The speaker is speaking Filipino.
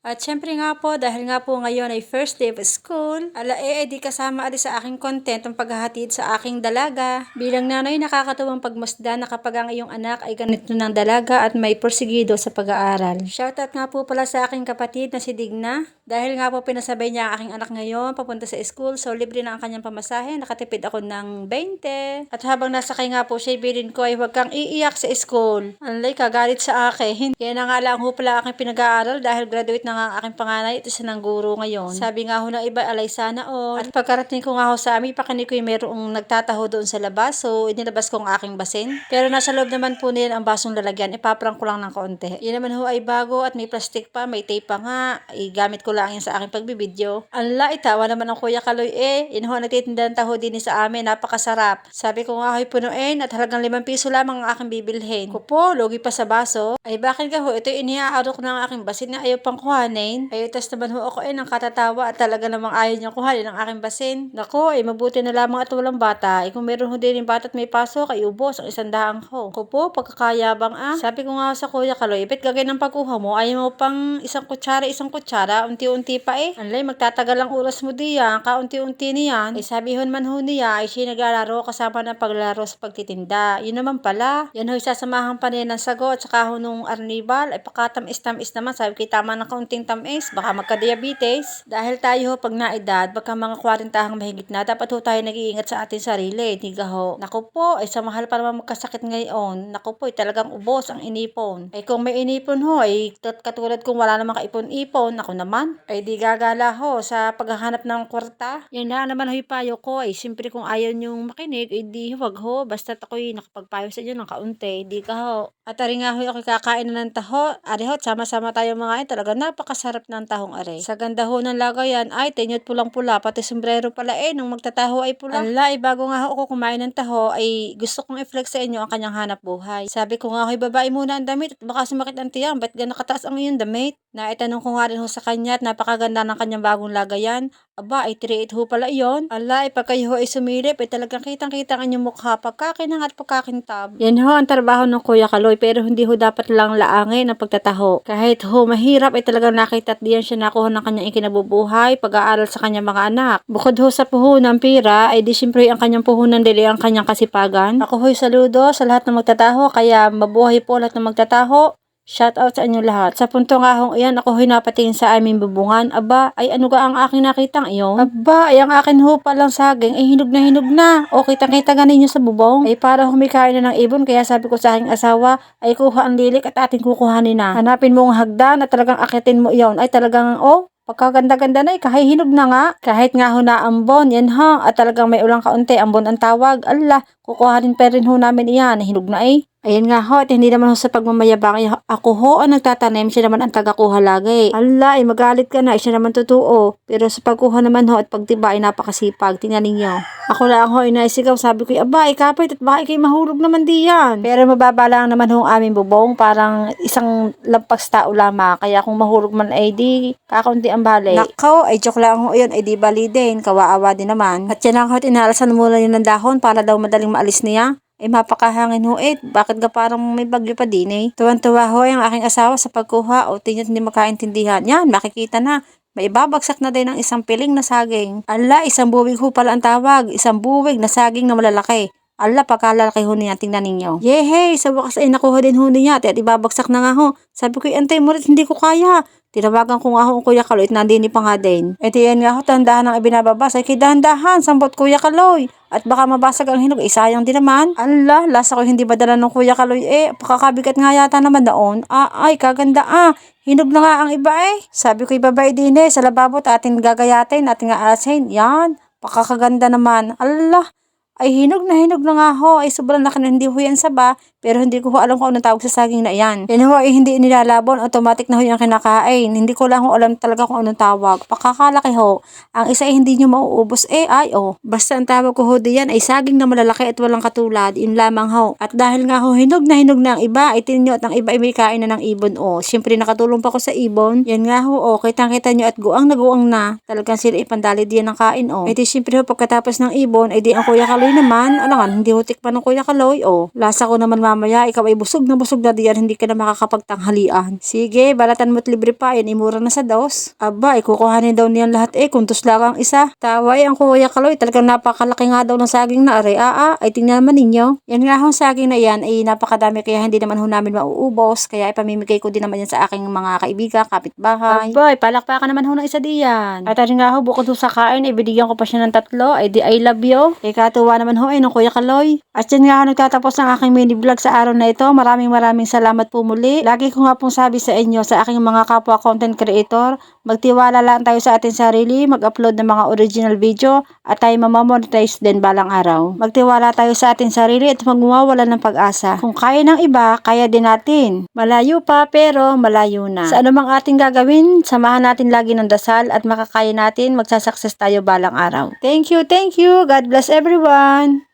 At syempre nga po, dahil nga po ngayon ay first day of school, ay di kasama alis sa aking content ang paghahatid sa aking dalaga. Bilang nanay, nakakatuwang pagmasdan na kapag ang iyong anak ay ganito ng dalaga at may porsigido sa pag-aaral. Shoutout nga po pala sa aking kapatid na si Digna. Dahil nga po pinasabay niya ang aking anak ngayon papunta sa school, so libre na ang kanyang pamasahe. Nakatipid ako ng 20. At habang nasakay nga po siya, bilin ko ay huwag kang iiyak sa school. Anlay, kagalit sa akin. Kaya na nga lang ho pala aking pinag-aaral dahil graduate na nga ang aking panganay. Ito siya ng guro ngayon. Sabi nga ho ng iba, alay sana all. At pagkarating ko nga ho sa amin, pakinig ko yung mayroong nagtataho doon sa labas. So, inilabas ko ang aking basin. Pero nasa loob naman po niyan ang basong lalagyan. Ipaprank ko lang ng kaunti. Yan naman ho ay bago at may plastic pa, may tape pa nga. Gamit ko lang yan sa aking pagbibideo. Ala, itawa naman ang Kuya Kaloy Yun ho, nagtitinda ng taho din sa amin. Napakasarap. Sabi ko nga ho'y punuin at halagang 5 piso lamang ang aking bibilhin. Kupo, logi pa sa baso. Ay bakit ka ho? Ito inihaarok ng aking basin na ayaw pang kuhanin. Ay tas naman ho ako ng katatawa at talaga namang ayaw niyang kuhanin ang aking basin. Nako, ay mabuti na lamang at walang bata. Ay kung meron ho din yung bata at may pasok, ay ubos ang 100 ho. Kupo, pagkakayabang Sabi ko nga sa Kuya Kaloy, ipit gagay ng pagkuha mo, ayaw mo pang isang kutsara, unti-unti pa Anlay, magtatagal ang oras mo diyan, kaunti-unti niyan. Ay sabi hon man ho niya, ay siya naglalaro kasama ng paglalaro sa pagtitinda. Yun naman pala. Yan ho, sasamahan pa niya ng sago at saka ho nung arnibal, ay pakatamis-tamis naman. Sabi ko, tama ng kaunting tamis, baka magka-diabetes. Dahil tayo ho, pag naedad, baka mga 40 hang mahigit na, dapat ho tayo nag-iingat sa ating sarili. Diga ho. Naku po, ay sa mahal pa naman magkasakit ngayon. Naku po, ay talagang ubos ang inipon. Ay kung may inipon ho, ay katulad kung wala namang kaipon-ipon, ako naman, ay di gagala ho sa paghahanap ng kwarta. Yan na naman ho'y payo ko. Ay siyempre kung ayaw niyong makinig, ay di huwag ho. Basta't ako'y nakapagpayo sa inyo ng kaunti, di ka ho. At ari nga ho, ako'y kakain na ng taho. Ari ho, sama-sama tayo mga talaga napakasarap ng tahong ari. Sa ganda ho ng lagayan, ay tenyot pulang-pula, pati sombrero pala nung magtataho ay pula. Ala, ay bago nga ho ako kumain ng taho, ay gusto kong i-flex sa inyo ang kanyang hanap buhay. Sabi ko nga ho'y babae muna ang damit at baka sumakit ang tiyan, ba't ga nakataas ang iyong damit? Naitanong ko nga rin ho sa kanya at napakaganda ng kanyang bagong lagayan. Aba, ay 3.8 ho pala iyon. Ala, ay pag kayo ho ay sumilip, ay talagang kitang-kita ang inyong mukha pagkakinang at pagkakintab. Yan ho ang trabaho ng Kuya Kaloy, pero hindi ho dapat lang laangin ang pagtataho. Kahit ho mahirap, ay talagang nakita at diyan siya nakuha ng kanyang ikinabubuhay, pag-aaral sa kanyang mga anak. Bukod ho sa puhunan pira, ay di siyempre ang kanyang puhunan dili ang kanyang kasipagan. Ako ho'y saludo sa lahat ng magtataho, kaya mabuhay po lahat ng magtataho. Shout out sa inyo lahat. Sa punto nga hong iyan, ako hinapatingin sa aming bubungan. Aba, ay ano ga ang aking nakitang iyon? Aba, ay ang akin ho palang saging, ay hinog na. O kitang-kita ganin nyo sa bubong. Ay para humikain na ng ibon, kaya sabi ko sa aking asawa, ay kuha ang lilik at ating kukuhanin na. Hanapin mo ang hagdan at talagang akitin mo iyon. Ay talagang, pagkaganda-ganda na kahit hinog na nga. Kahit nga ho na ambon, yan ha. At talagang may ulang kaunti, ambon ang tawag. Allah, kukuhanin pa rin ho namin iyan. Hinog na Ayan nga ho, at hindi naman ho sa pagmamayabang. Ako ho ang nagtatanim, siya naman ang tagakuha lagi. Allah, ay magalit ka na, siya naman totoo. Pero sa pagkuha naman ho at pagtiba ay napakasipag. Tingnan ninyo. Ako lang ho, inaisigaw, sabi ko, aba, kapit at baka ikay mahulog naman diyan. Pero mababa lang naman ho ang aming bubong, parang isang lampas tao lamang. Kaya kung mahulog man ay di, kakaunti ang bali. Nakaw, ay joke lang ho yun, ay di bali din, kawaawa din naman. At yan lang ho, inalasan muna yun ng dahon para daw madaling maalis niya. Ay mapakahangin ho bakit ga parang may bagyo pa din Tuwan-tuwa ho ang aking asawa sa pagkuha tingnan hindi makaintindihan. Yan, makikita na. May babagsak na din ng isang piling na saging. Ala, isang buwig ho pala ang tawag. Isang buwig na saging na malalaki. Ala, pagkalalaki ho niya, tingnan ninyo. Yehey, sa wakas ay nakuha din ho niya at ibabagsak na nga ho. Sabi ko, antay mo rin, hindi ko kaya. Tinawagan ko nga ho ang Kuya Kaloy at nandini pa nga din. Yan nga ho, tandahan ang ibinababas. Ay dahan-dahan, sambot Kuya Kaloy. At baka mabasag ang hinog, sayang din naman. Allah, lasa ko hindi badala ng Kuya Kaloy pakakabigat nga yata naman noon. Ay, kaganda Hinog na nga ang iba Sabi ko, ibabay din sa lababo at ating gagayatin, ating aasin. Yan, pakakaganda naman. Allah, ay hinog na nga ho. Ay sobrang laki na hindi ho yan saba. Pero hindi ko ho alam kung anong tawag sa saging na yan. Yan ho ay hindi nilalabon. Automatic na ho yung kinakain. Hindi ko lang ho alam talaga kung anong tawag. Pakakalaki ho. Ang isa ay hindi nyo mauubos Basta ang tawag ko ho diyan ay saging na malalaki at walang katulad. Yun lamang ho. At dahil nga ho hinog na ang iba. Ay tinyo at ang iba ay may kain na ng ibon Siyempre nakatulong pa ko sa ibon. Yan nga ho kitang-kita nyo at guang na. Talagang sila ipandali diyan ng kain Di siyempre ho pagkatapos ng ibon ay di ang Kuya Kaloy naman. Alangan hindi ho tikpan ng Kuya Kaloy Lasa ko naman mamaya ikaw ay busog na diyan, hindi ka na makakapagtanghalian. Sige, balatan mo't libre pa, yan imura na sa dos. Aba, ikukuhanin daw niyan lahat kung tusla ang isa. Tawa ang Kuya Kaloy, talagang napakalaki nga daw ng saging na are. Ay tingnan naman ninyo. Yan nga hong saging na yan ay napakadami kaya hindi naman ho namin mauubos. Kaya ipamimigay ko din naman yan sa aking mga kaibigan, kapitbahay. Aba, palakpakan naman ho ng isa diyan. At nga ho, bukod ho sa kain, ibinigyan ko pa siya ng 3. Ay di I love you. Katuwa naman ho ng Kuya Kaloy. At yan nga ho, nagtatapos ng aking mini vlog sa araw na ito. Maraming salamat po muli. Lagi ko nga pong sabi sa inyo, sa aking mga kapwa content creator, magtiwala lang tayo sa ating sarili, mag-upload ng mga original video, at tayo mamamonetize din balang araw. Magtiwala tayo sa ating sarili at magmawala ng pag-asa. Kung kaya ng iba, kaya din natin. Malayo pa pero malayo na. Sa anumang ating gagawin, samahan natin lagi ng dasal at makakaya natin, magsasucess tayo balang araw. Thank you. God bless everyone.